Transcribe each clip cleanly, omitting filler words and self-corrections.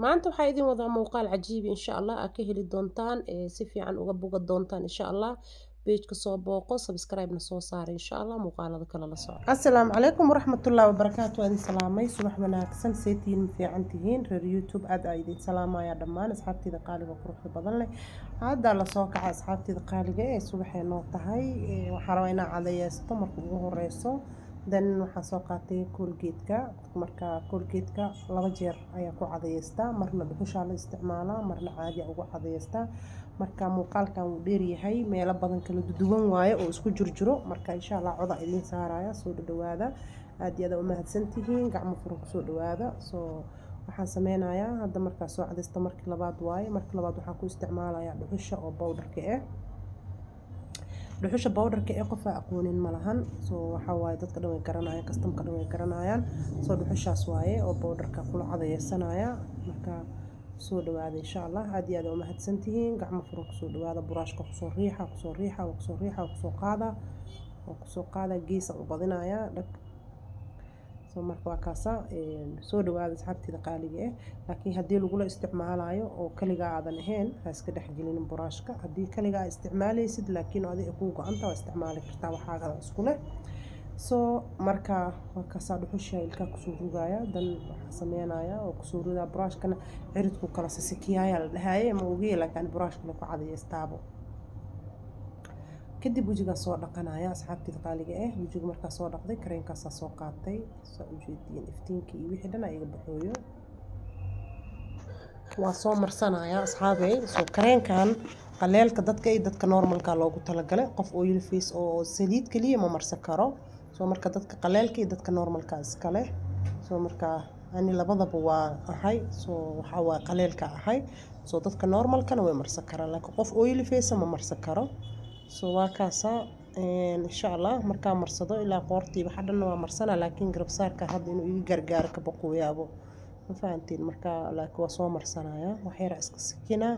maanta waxaa idin wadaa muuqaal cajiib insha allah aa ka heli doontaan si fiican uga boga doontaan insha allah page-ka soo booqo subscribe-na soo saara insha allah muuqaalada kale la soco assalaamu calaykum waraxmatullaahi wabarakaatu waa idin salaamay subax wanaagsan seetiin fiican tihiin reer youtube aad aa idin salaamaya dhammaan asxaabteyda qaaliga quruxda badan leh hadda la soo kaca asxaabteyda qaaliga ee subaxee noo tahay waxaa rabaa inaa cadayeysto marka ugu horeyso dan waxaan soo qaatay koolgeedka marka koolgeedka laba jeer ayaa ku cadayeystaa marna dhuxushaa la isticmaalaa marna caadi ugu cadayeystaa marka muuqaalkan wuu dheeryahay meelo badan kala duwan waaye oo isku jirjiro marka insha allah coda idiin saaraya soo dhawaada aad iyo aad u mahadsantihiin gacmo furan kusoo dhawaada soo waxaan sameynayaa hadda markaa soo cadaysta markii labaad waaye markii labaad waxaan ku isticmaalayaa dhuxusha oo bowdharka ah dhuxusha bowdharka ee qof aan aqoonin ma lahan soo waxaa waaye dadka dhan way garanayaan kastamka dhan way garanayaan soo dhuxushaas waaye oo bowdharka kula cadayeysanaya marka soo dhawaada insha allah aad iyo aad u mahadsantihiin gacmo furan kusoo dhawaada buraashka kusoo qaada geesa u badinaya dhag soo marka waa kaasa soo dhawaada asxaabteyda qaaliga ah laakiin haddii lagula isticmaalayo oo kaligaa aadan ahayn ha iska dhexgelin buraashka haddii kaligaa isticmaalaysid laakiin adiga kuu go-anta waa isticmaali kartaa waxaaga isku leh soo marka waa kaasa dhuxusha ilkaa kusoo rugaya dan waxaa sameynaya oo kusoo rudaa buraashkana ciridku kala sisikiyaaya la dhahaye ma ogiye laakiin buraashkana ku cadayeystaabo kadib wajigaa soo dhaqanaya asxaabteyda qaaliga ah wajiga markaa soo dhaqday kareenkaasaa soo qaatay saa ujeediin iftiinkii iyo wixii dhan iga baxooyo waa soo marsanaya asxaabey soo kareenkan qaleelka dadka iyo dadka normalka loogu talagalay qof oil face oo saliid kaliya ma marsan karo soo marka dadka qaleelka iyo dadka normalka iskale soo marka ani labadaba waa ahay soo waxaa waa qaleelka ahay soo dadka normalkana way marsan karaan laakiin qof oil face ma marsan karo soo waa kaasa insha allah markaa marsado ilaa qoortiiba xadhanna waa marsana laakiin garabsaarka hadda inuu iga gargaaro ka baqooyaabo ma fahantiin marka laakiin waa soo marsanaya waxyara iska sikinaa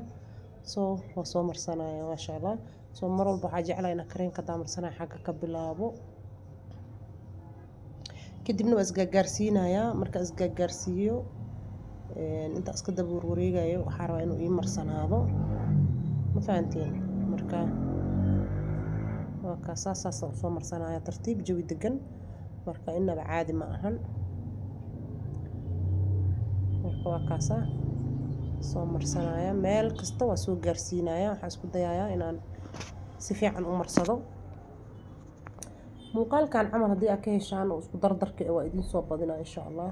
soo waa soo marsanaya maasha allah soo mar walba waxaa jeclaa inaa kareenka hadaa marsanaya xagga ka bilaabo kadibna waa isgaagaarsiinaya marka isgaagaarsiiyo inta iska daba warwareegayo waxaa rabaa inuu ii marsanaado ma fahantiin marka waa kaasa saasa usoo marsanaya tartiib jawi degan marka inaba caadi ma ahan marka waa kaasa soo marsanaya meel kasta waa soo gaarsiinaya waxaa isku dayayaa inaan si fiican u marsado muuqaalkan camal haddii aad ka heshaan oo isku dardarka waa idiin soo badinaa insha allah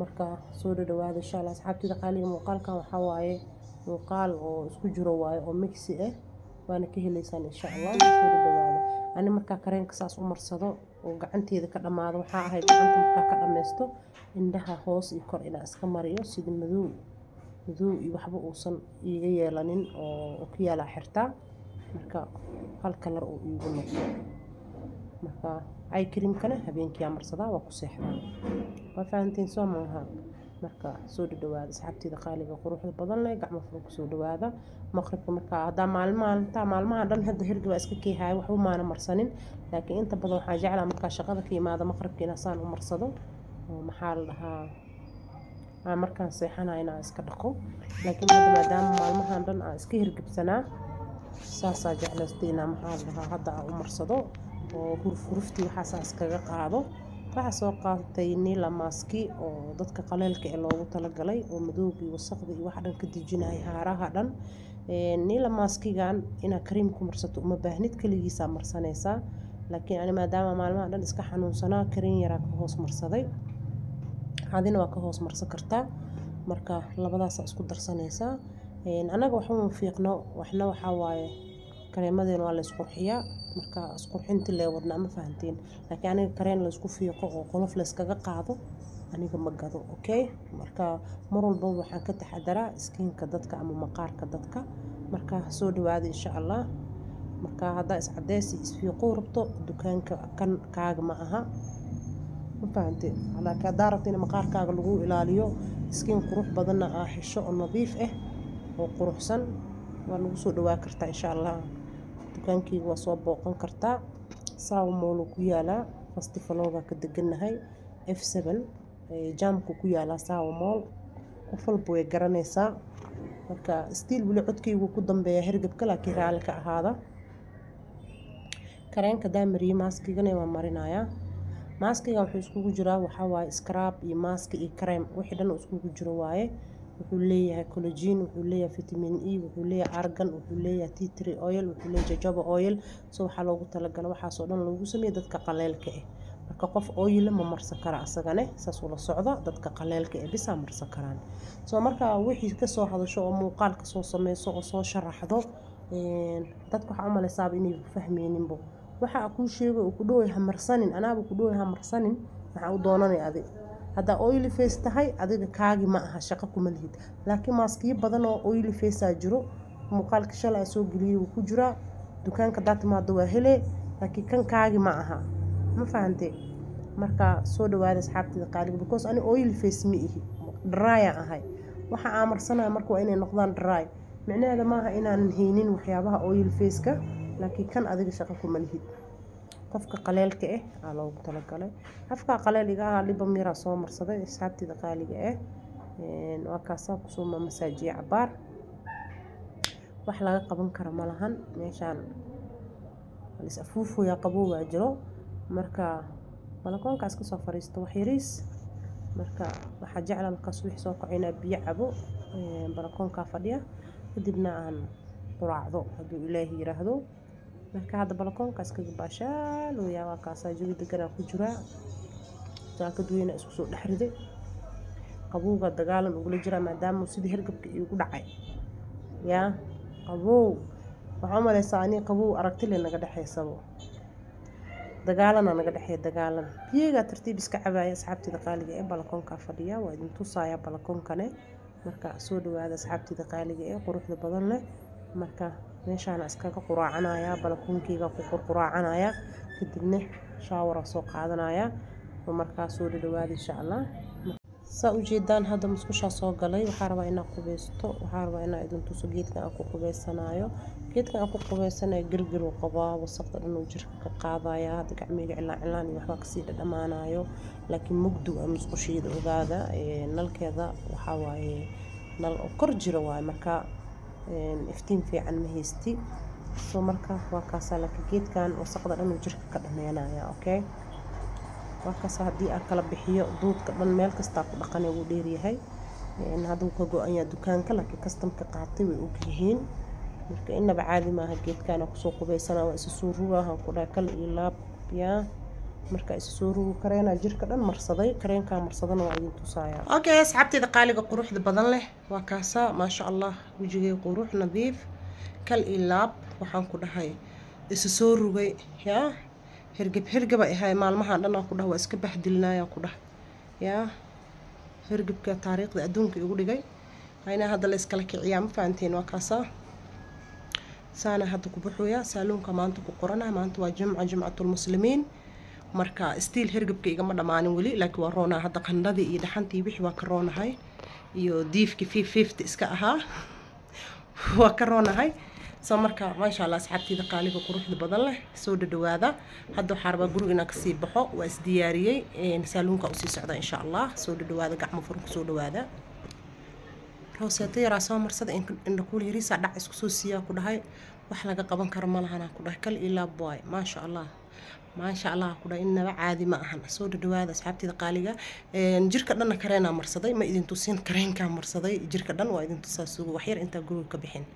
marka soo dhawaada insha allah asxaabteyda qaaliga muuqaalkan waxaa waaye muuqaal oo isku jiro waaye oo mixi ah waana ka helaysaan insha allah soo dhawaada ani markaa kareenka saas u marsado oo gacanteeda ka dhamaado waxaa ahay gacanta markaa ka dhameysto indhaha hoos iyo kor inaa iska mariyo sida madow iyo waxba uusan iiga yeelanin oo ku yaalaa xirtaa marka hal kalar uu iigu noqdo marka ay creamkana habeenkii aan marsadaa waa ku seexdaa waa fahantiin soo maaha marka soo dhawaada asxaabteyda qaaliga quruxda badan leh gacmo furan kusoo dhawaada maqribka marka haddaa maalmaha dhan hadda hirgi baa iska keehaya waxba maana marsanin laakiin inta badan waxaa jeclaa markaa shaqada ka yimaada maqribka inaa saan u marsado oo maxaa la dhahaa markaan seexanaya inaan iska dhaqo laakiin hadda maadaama maalmahan dhan aan iska hirgibsanaa saasaa jeclaystay inaa maxaa la dhahaa hadda aan u marsado oo huruftii waxaasaa iskaga qaado waxaa soo qaatay niila maaski oo dadka qaleelka ee loogu talagalay oo madowgii wasaqda iyo wax dhan ka dejinaya haaraha dhan niila maaskigan inaa kariim ku marsato uma baahnid kaligiisaa marsanaysaa laakiin ani maadaama maalmaha dhan iska xanuunsanaa kariin yaraa ka hoos marsaday adina waa ka hoos marsan kartaa marka labadaasaa isku darsanaysaa anaga waxba ma fiiqno waxna waxaa waaye kareemadeena waa la isqurxiyaa marka isqurxinti lee wadnaa ma fahantiin laakiin aniga kareen la isku fiiqo oo qolof la iskaga qaado aniga ma gado okay marka mar walba waxaan ka taxadaraa iskiinka dadka ama maqaarka dadka marka soo dhawaada insha allah marka haddaa iscadeysi isfiiqo rabto dukaanka kan kaaga ma aha ma fahantiin laakiin haddaa rabto in maqaarkaaga lagu ilaaliyo iskiin qurux badanna aa hesho oo nadiif ah oo quruxsan waa lagu soo dhawaa kartaa insha allah dukaankeyga waa soo booqan kartaa saawa moolo ku yaalaa festivaloga ka deganahay F7 jaamku ku yaalaa saawa mool qof walba way garanaysaa marka stiil wali codkaygu ku dambeeya hergebka laakiin raali ka ahaada kareenka daamariye maaskigana waa marinayaa maaskiga wuxuu iskugu jiraa waxaa waaye scrub iyo maaski iyo cream wixii dhan iskugu jiro waaye wuxuu leeyahay collagen wuxuu leeyahay vitamin E wuxuu leeyahay argan wuxuu leeyahay tea tree oil wuxuu leeyahay jojoba oil soo waxaa loogu talagalay waxaas oo dhan loogu sameeyay dadka qaleelka ah marka qof oil ma marsan kara asagane saas ula socda dadka qaleelka ah bisa marsan karaan soo marka wixii ka soo hadasho oo muuqaal ka soo sameeyso oo soo sharaxdo dadku waxa u maleysaa inay fahmeeninbo waxa ku sheego ku dhooy hamarsanin anaaba ku dhooy hamarsanin waxa uu doonanay adiga hada oil face tahay adiga kaagi ma aha shaqo kuma lihid laakiin maaskiyo badan oo oil face ah jiro muuqaalka shalay soo galiyay ku jira dukaanka daatmaada waa hele laakiin kan kaagi ma aha ma fahantay marka soo dhawaada asxaabtida qaaliga because ani oil face ma ihi dry ahay waxa amarsanaa marka waa inay noqdaan dry macnaheedu maaha inaan haynin waxyaabaha oil face ka laakiin kan adiga shaqo kuma lihid qofka qaleelka ah loogu talagalay afka qaleeliga liba mira soo marsaday asxaabtida qaaliga waa kaasa ku soo masaajiye cabaar wax laga qaban karo malahan meeshaan walis afuufo ya qabow waa jiro marka balkoonkaas ka soo fariisto wax yariis marka waxa jecel markaas wixii soo kacayna biyo cabo balkoonka fadhiya kadibna aan quraacdo haduu ilaahi yiraahdo marka hada balkoonkaas ka baashaal oo yaa kaasa jawi degan ku jira jaakad weyn isku soo dhaxriday qabowga dagaalan ugu jira maadaama sidii hergabka igu dhacay yaa qabow waxa maleysaa ani qabow aragti le naga dhaxaysabo dagaalan naga dhaxay dagaalan biyaga tartiib iska cabaaya asxaabtida qaaliga ee balkoonka fadhiya waa idin tusaaya balkoonkane marka soo dhawaada asxaabtida qaaliga ee quruxda badan leh marka meeshaan iskaga quraacanaya balkoonkeyga ku quraacanaya kadibna shower soo qaadanaya oo marka soo dhawaada insha Allah saa u jeedaan hadda musqusha soo galay waxa rabaa inaan qubeysto waxa rabaa inaan idin tuso geedka aan ku qubeysanayo geedka aan ku qubeysanayo girgir oo qabaa wasaqda dhan oo jirka ka qaadaya hadda gacmiga cilaan iyo waxba ka sii dhamaanayo laakiin mugdu ama musqusheeda ogaada nalkeeda waxa waaye nal oo kor jiro waay marka iftiin fiican ma haysti soo marka waa kaasa laakiin geedkan wasaqda dhan oo jirka ka dhameynaya okay waa kaasa hadii aan kala bixiyo duudka dhan meel kasta ku dhaqanay uu dheer yahay haduu ka go'aya dukaanka laakiin customka qaatay way og yihiin marka inaba caadi ma aha geedkan ku soo qubeysana waa is soo ruugahan ku dhaakal iyo laab ya marka is soo ruugo kareena jirka dhan marsaday kareenka marsadana waa idin tusaaya okay asxaabtida qaaliga quruxda badan leh waa kaasa ma sha Allah wajigay qurux nadiif kal iyo laab waxaan ku dhahay is soo ruugay ya hergeb ay maalmaha dhan ku dhaw iska baxdilnaa ku dhax ya hergebka taariikhda adduunka ugu dhigay ayna hadda la iskala kiciyaa ma fahanteen waa kaasa saana hadda ku buxooya saalonka maanta ku qorana maanta waa jumcatul muslimiin marka stiil hergebka igama dhamaanin wali laakiin waa roona hadda qandhadii iyo dhaxantii wixii waa ka roonahay iyo diifki 50 iska ahaa waa ka roonahay soo marka ma sha Allah asxaabtida qaaliga quruxda badan leh soo dhawaada hadda waxa rabaa guriga ka sii baxo waa is diyaariyay saalonka u sii socda insha Allah soo dhawaada gacmo furku soo dhawaada roosatay raasoo marsada in ku yariisa dhac isku soo siiya ku dhahay wax laga qaban karo ma laha ku dhahay kal ila boy ma sha Allah ku dhahay inaba caadi ma ahan soo dhawaada asxaabtida qaaliga jirka dhan kareena marsaday ma idin tusin kareenka marsaday jirka dhan waa idin tusaa suugo wax yar inta guriga ka bixin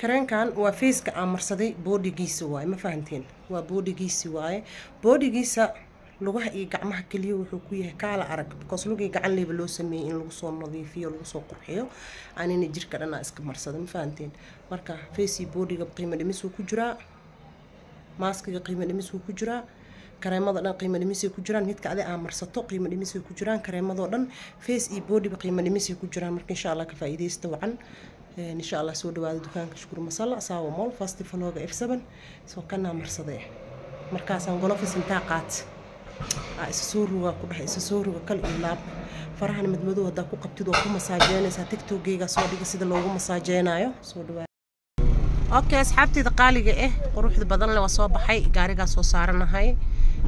kareenkan waa face-ka aan marsaday boodigiisa waay ma fahanteen waa boodigiisa waay boodigiisa lugaha iyo gacmaha kaliya wuxuu ku yahay kala arag because lugiga gacan leeba loo sameeyay in lagu soo nadiifiyo lagu soo qurxiyo aanina jirka dhan iska marsaday ma fahanteen marka face boodiga qiimo dhimis ku jira maaskiga qiimo dhimis ku jira kareemada dhan qiimo dhimis ku jiraan midka adi aan marsato qiimo dhimis ku jiraan kareemada dhan face iyo body ba qiimo dhimis ku jiraan marka insha Allah ka faa'iideysto wacan إن شاء الله سود بعد دكان كشكور مسلا ساو مول فاست فلوجا F7 سو كنا مرصدة مركز أنقول في سنتاقات سسوروا كله سسوروا كل إلاب فرحنا مدمدو هذا كو قبتدو كو مساجين ساتيك تو جيجا سودي كسيد اللوجو مساجين أيو سود بعد أوكي أصحابتي دقالي إيه وروح بدن لو صوب حي جارجا سو صارنا هاي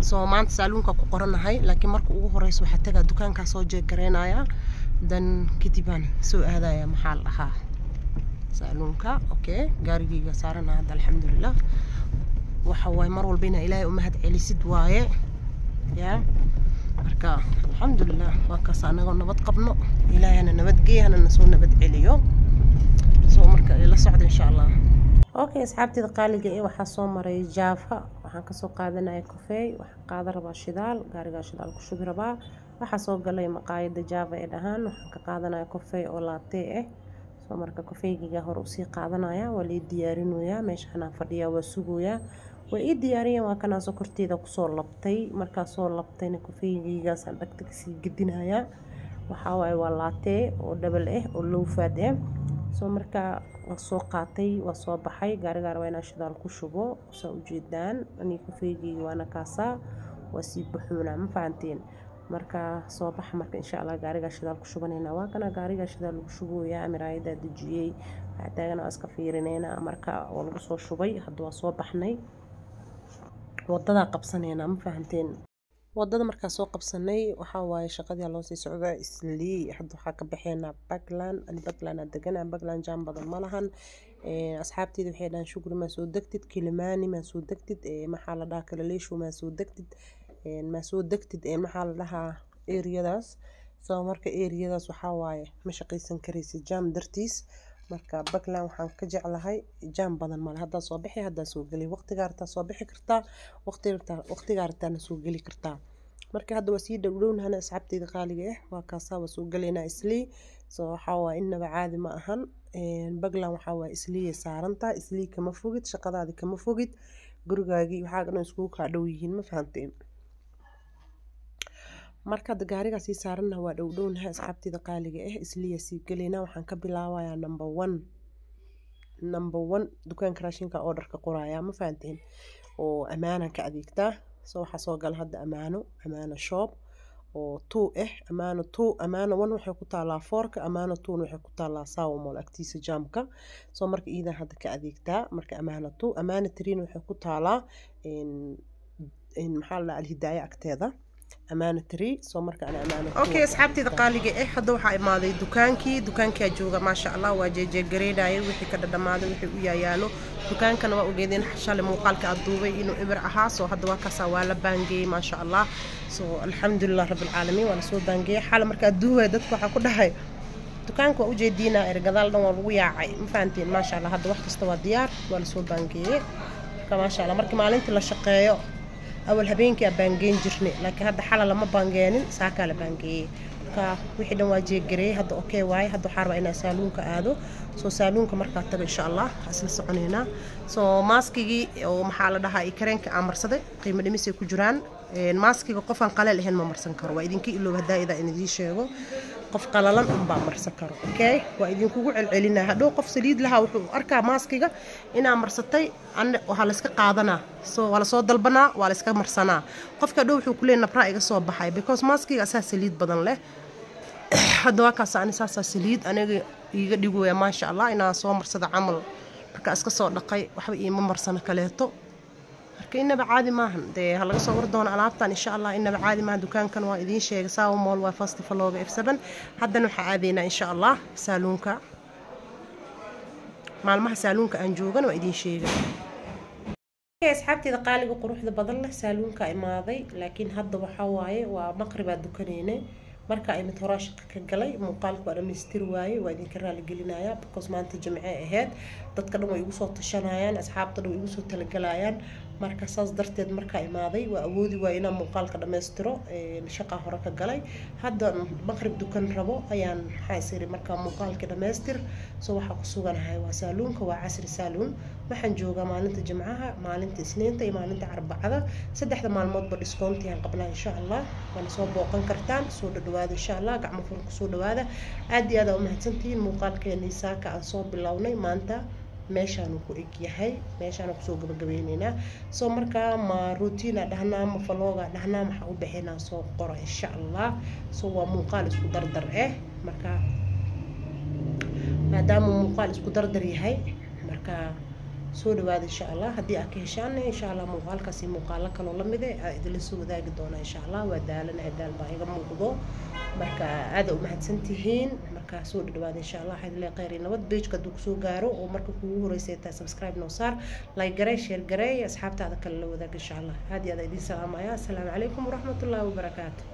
سو ما تسألون كقرنا هاي لكن مركو هو رئيس وحتى دكان كسوجي كرينا يا dan kadibaan soo aadaya maxaa la dhahaa saaluunka. okay gaarigayga saarana hadda alxamdulilah. waxa waaye mar walba inaa ilaahay u mahad celisid waaye yaa marka alxamdulilah waa kaas anagoo nabad qabno ilaahayna nabadgeeya hana soo nabad celiyo soo marka ila socda insha allah. okay asxaabtayda qaaliga ee waxaa soo maray Java waxaan ka soo qaadanaya kafee waxaan qaadan rabaa shidaal gaariga shidaal ku shubi rabaa. waxaa soo galay maqaayada Java ee dhahaan waxaan ka qaadanaya kafee oo latte ah soo marka kafeegiga hore u sii qaadanaya waa la diyaarinayaa meeshaan aan fadhiyaa waa sugayaa way ii diyaariyeen waa kana sokorteeda ku soo labtay marka soo labtayna kafeegigaas aan dhagta ka sii gidinaya waxa waaye waa latte oo double ah oo low fat ah soo marka waa soo qaatay waa soo baxay gaariga waa inaan shidaal ku shubo soo u jeedaan ani kafeegiga waana kaasa waa sii buxuuna ma fahanteen marka soo bax marka insha Allah gaariga shidaal ku shubanayna waa kana gaariga shidaal lagu shubooyaa miraayada dajiyay waxa taagana iska fiirinayna marka oo lagu soo shubay hadda waa soo baxnay wadada qabsanayna ma fahanteen wadada marka soo qabsanay waxa waaye shaqadii loo sii socdaa islii hadda waxa ka baxeena Backland deganaa Backland jam badan ma lahan asxaabtayda waxay dhan shukri ma soo degtid Kilimani ma soo degtid maxaa la dhahaa kala leesho ma soo degtid ma soo degtid maxaa la dhahaa eriyadaas soo marka eriyadaas waxa waaye ma shaqaysan karaysid jam dartiis marka Backland waxaan ka jeclahay jam badan ma hadda soo bixi hadda soo gali waqtiga arta soo bixi kartaa waqtiga arta soo gali kartaa marka hadda waa sii dhowdhownahana asxaabtayda qaaliga ah waa kaasaba soo galeena islii soo waxa waa inaba caadi ma ahan Backland waxa waa islii saaranta islii kama fogid shaqadaadi kama fogid gurigaagii waxa dhan isku ka dhow yihiin ma fahanteen marka gaariga sii saarana waa dhowdhownahay asxaabtayda qaaliga ah islii sii galeena waxaan ka bilaabayaa number 1 dukaanka raashinka order-ka qoraya ma fahanteen oo amaana ka adeegtaa soo waxa soo gal hadda amaano shop oo 2 amaano 1 waxay ku taalaa 4ka amaano 2 waxay ku taalaa Sawmol agtiisa jamka soo marka iidan hadda ka adeegtaa marka amaano 2 amaano 3 waxay ku taalaa in maxaa la Al-Hidaaya agteeda amaano 3 soo marka ana amaano okay asxaabtayda qaaliga hadda waxa imaaday dukaankii jooga ma sha Allah waa jeeje gareedayo wixii ka dhamaado wixii u yaalo dukaankana waa ogeedeen xashale muuqaalka aad duubay inuu ibir ahaa soo hadda waa kaasa waa la baangay ma sha Allah soo alxamdulillah rabbil caalamiin waa soo baangay xal marka duubay dadku waxa ku dhahay dukaanka waa u jeedina ergadaal dhan waa lagu yaacay ma fahanteen ma sha Allah hadda wax kasta waa diyaar waa la soo baangay kama sha Allah markii maalintii la shaqeeyo أول هبينك أبانجين جرني لكن هذا حلا لما بانجين ساكا لبانجي كا وحده واجي جري هذا أوكي واي هذا حرب إنا سالون كأدو سو سالون كمركب إن شاء الله أصل سعنينا سو ماسكي أو محل ده هاي كرين كأمر صدق قيمة دمسي كجران الماسكي قفن قليل هن ما مرسن كرو إذن كي إلو هدا إذا إن دي شيء قف قلالن أم مرسن كرو أوكي وإذن كوجو علينا هدو قف سليد لها وأركا ماسكي إنا مرستي عن وهالسك قاعدنا سو ولا صوت دلبنا ولا سك مرسنا قف كدو وحو كلنا برأيك صوب بحاي because ماسكي أساس سليد بدن له هدوا كاسان أساس سليد أنا يقولوا يا ما شاء الله إنا صو مرسد عمل كأسك صوت دقي وحبي ما مرسنا كليتو إنه بعادي ما هن ده هلا صور دون علابتان إن شاء الله إنه بعادي ما دكان كان وايدين شيء Sawmol وفاست فلوج F7 حدا نروح عادينا إن شاء الله سالونكا مع المح سالونكا أنجوجن وايدين شيء أصحابتي دقالق وقروح ذا بدل سالونكا ماضي لكن هذا وحواي ومقرب الدكانين marka ay matoorashka ka galay muuqaalku waa dhameystir waaye waa idin ka raali gelinayaa because maanta jimce ahayd dadka dhan way igu soo tashanayaan asxaabta dhan way igu soo talagalayaan marka saas darteed marka imaaday waa awoodi waa inaan muuqaalka dhameystiro shaqa hore ka galay hadda maqrib dukan rabo ayaan xaysiri marka muuqaalka dhameystir soo waxa ku suganahay waa saaluunka waa casri saaluun waxaan joogaa maalinta jimcaha maalinta isniinta iyo maalinta arbacada saddexda maalmoodba discount ayaan qabnaa insha Allah waan soo booqan kartaan soo dhawaada insha Allah gacmo furan ku soo dhawaada aad iyo aad u mahadsantiin muuqaalkeena saaka aan soo bilownay maanta meeshaan ku eg yahay meeshaan ku soo gabagabeynayna soo marka ma routine dhahnaa ma vlog dhahnaa waxa u bixinaa soo qoro insha Allah soo waa muuqaal isku dardar marka maadaama muuqaal isku dardar yahay marka soo dhawaada insha allah haddii aad ka heshaan insha allah muuqaalkaasi muuqaalo kaloo la mid ah idinla soo wadaagi doona insha allah waa daalanahay daal baa iga muuqdo marka aad u mahadsantihiin marka soo dhawaada insha allah waxaad leeyahay khayr iyo nabad page-ka hadduu kusoo gaaro oo marka kugu horeysay taa subscribe noo saar like garee share garee asxaabtaada kale la wadaag insha allah aad iyo aad idin salaamaya assalaamu calaykum waraxmatullaahi wabarakaatuh